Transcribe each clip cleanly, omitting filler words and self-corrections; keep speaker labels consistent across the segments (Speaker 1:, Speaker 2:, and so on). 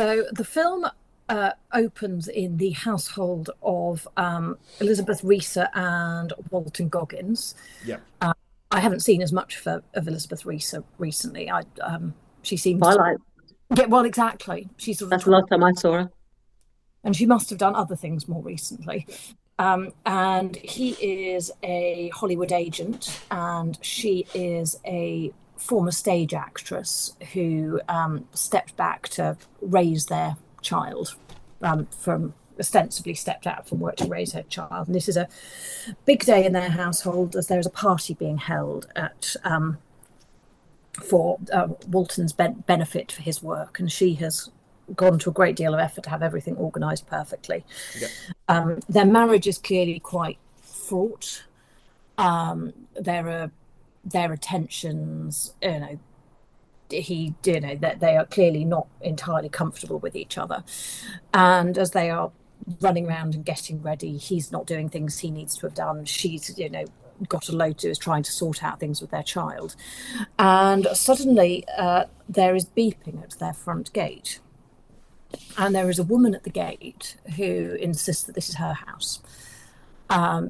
Speaker 1: So the film opens in the household of Elizabeth Reaser and Walton Goggins.
Speaker 2: Yeah.
Speaker 1: I haven't seen as much of Elizabeth Reaser recently. She seems,
Speaker 3: Twilight.
Speaker 1: yeah, well, exactly. She sort of
Speaker 3: That's the last time I saw her.
Speaker 1: and she must have done other things more recently. And he is a Hollywood agent, and she is a former stage actress who stepped back to raise their child from ostensibly stepped out from work to raise her child. And this is a big day in their household as there is a party being held at for Walton's benefit for his work, and she has gone to a great deal of effort to have everything organised perfectly.
Speaker 2: Yeah.
Speaker 1: Their marriage is clearly quite fraught. There are tensions. That they are clearly not entirely comfortable with each other, and as they are running around and getting ready, he's not doing things he needs to have done. She's got a load to do, is trying to sort out things with their child, and suddenly there is beeping at their front gate. And there is a woman at the gate who insists that this is her house.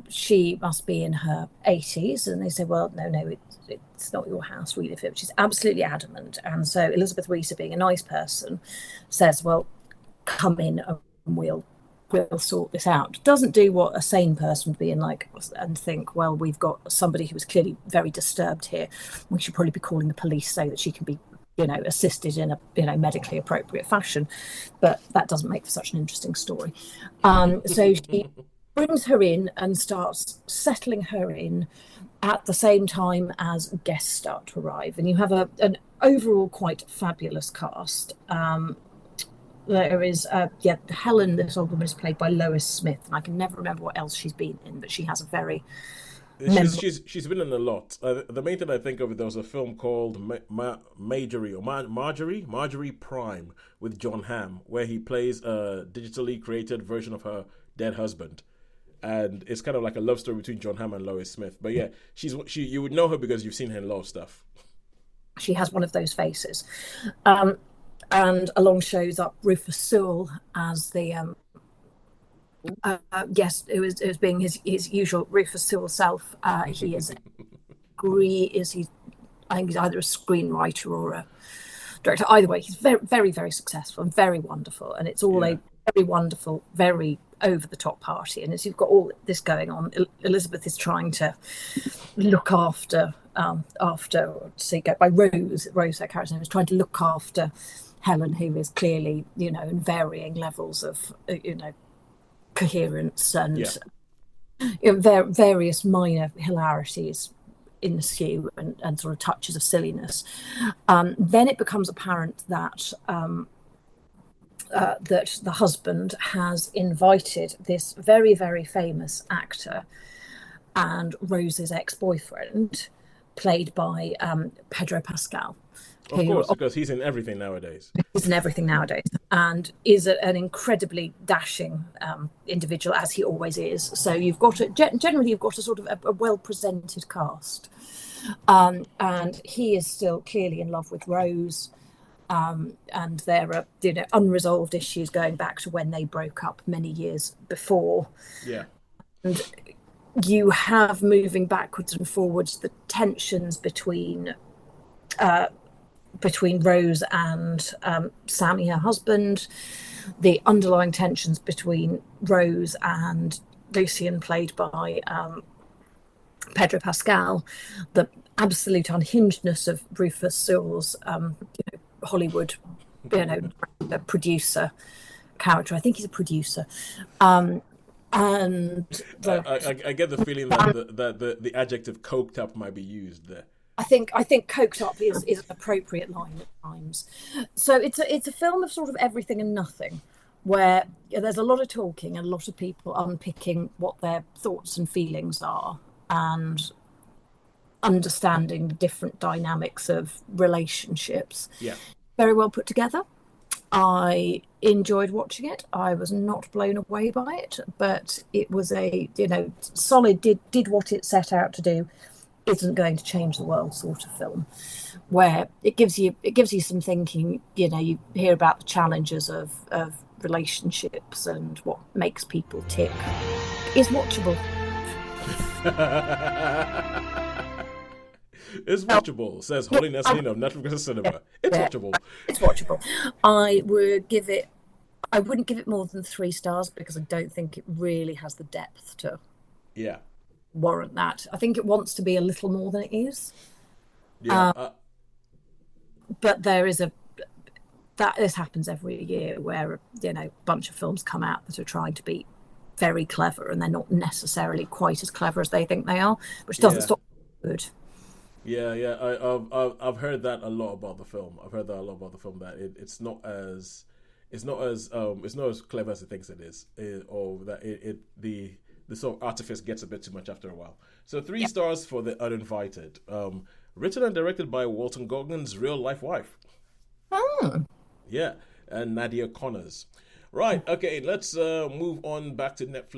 Speaker 1: She must be in her 80s. And they say, well, no, it's not your house. We live here. She's absolutely adamant. And so Elizabeth Reaser, being a nice person, says, well, come in and we'll sort this out. Doesn't do what a sane person would be and think, well, we've got somebody who is clearly very disturbed here. We should probably be calling the police so that she can be assisted in a medically appropriate fashion. But that doesn't make for such an interesting story. So she brings her in and starts settling her in at the same time as guests start to arrive. And you have an overall quite fabulous cast. There is, Helen, this old woman, is played by Lois Smith. And I can never remember what else she's been in, but she has a very...
Speaker 2: She's been in a lot. The main thing I think of, there was a film called Marjorie Prime with John Hamm, where he plays a digitally created version of her dead husband, and it's kind of like a love story between John Hamm and Lois Smith. But yeah, you would know her because you've seen her in a lot of stuff.
Speaker 1: She has one of those faces, and along shows up Rufus Sewell as the it was being his usual Rufus Sewell self. He is I think he's either a screenwriter or a director. Either way, he's very, very, very successful and very wonderful. And it's all a very wonderful, very over the top party. And as you've got all this going on, Elizabeth is trying to look after by Rose, her character's name, is trying to look after Helen, who is clearly, in varying levels of, coherence and various minor hilarities ensue and sort of touches of silliness. Then it becomes apparent that that the husband has invited this very, very famous actor and Rose's ex-boyfriend, played by Pedro Pascal.
Speaker 2: Of course, because he's in everything nowadays.
Speaker 1: He's in everything nowadays, and is an incredibly dashing individual, as he always is. So you've got generally you've got a sort of a well-presented cast, and he is still clearly in love with Rose, and there are unresolved issues going back to when they broke up many years before.
Speaker 2: Yeah,
Speaker 1: and you have, moving backwards and forwards, the tensions between Rose and Sammy, her husband, the underlying tensions between Rose and Lucien, played by Pedro Pascal, the absolute unhingedness of Rufus Sewell's Hollywood producer character. I think he's a producer. And
Speaker 2: I get the feeling that the adjective coked up might be used there.
Speaker 1: I think coked up is an appropriate line at times. So it's a film of sort of everything and nothing, where there's a lot of talking and a lot of people unpicking what their thoughts and feelings are and understanding the different dynamics of relationships.
Speaker 2: Yeah.
Speaker 1: Very well put together. I enjoyed watching it. I was not blown away by it, but it was a solid, did what it set out to do isn't going to change the world sort of film, where it gives you some thinking. You know, you hear about the challenges of relationships and what makes people tick. Is watchable.
Speaker 2: It's watchable, says Holly Nestlin of Netflix Cinema. It's watchable.
Speaker 1: It's watchable. I wouldn't give it more than 3 stars because I don't think it really has the depth to
Speaker 2: Yeah.
Speaker 1: warrant that. I think it wants to be a little more than it is.
Speaker 2: Yeah.
Speaker 1: But there is this happens every year where, you know, a bunch of films come out that are trying to be very clever and they're not necessarily quite as clever as they think they are, which doesn't stop good.
Speaker 2: Yeah, I've heard that a lot about the film. That it's not as clever as it thinks it is, or that the sort of artifice gets a bit too much after a while. So 3 stars for The Uninvited, written and directed by Walton Goggins' real life wife. Yeah, and Nadia Connors. Right, okay, let's move on back to Netflix.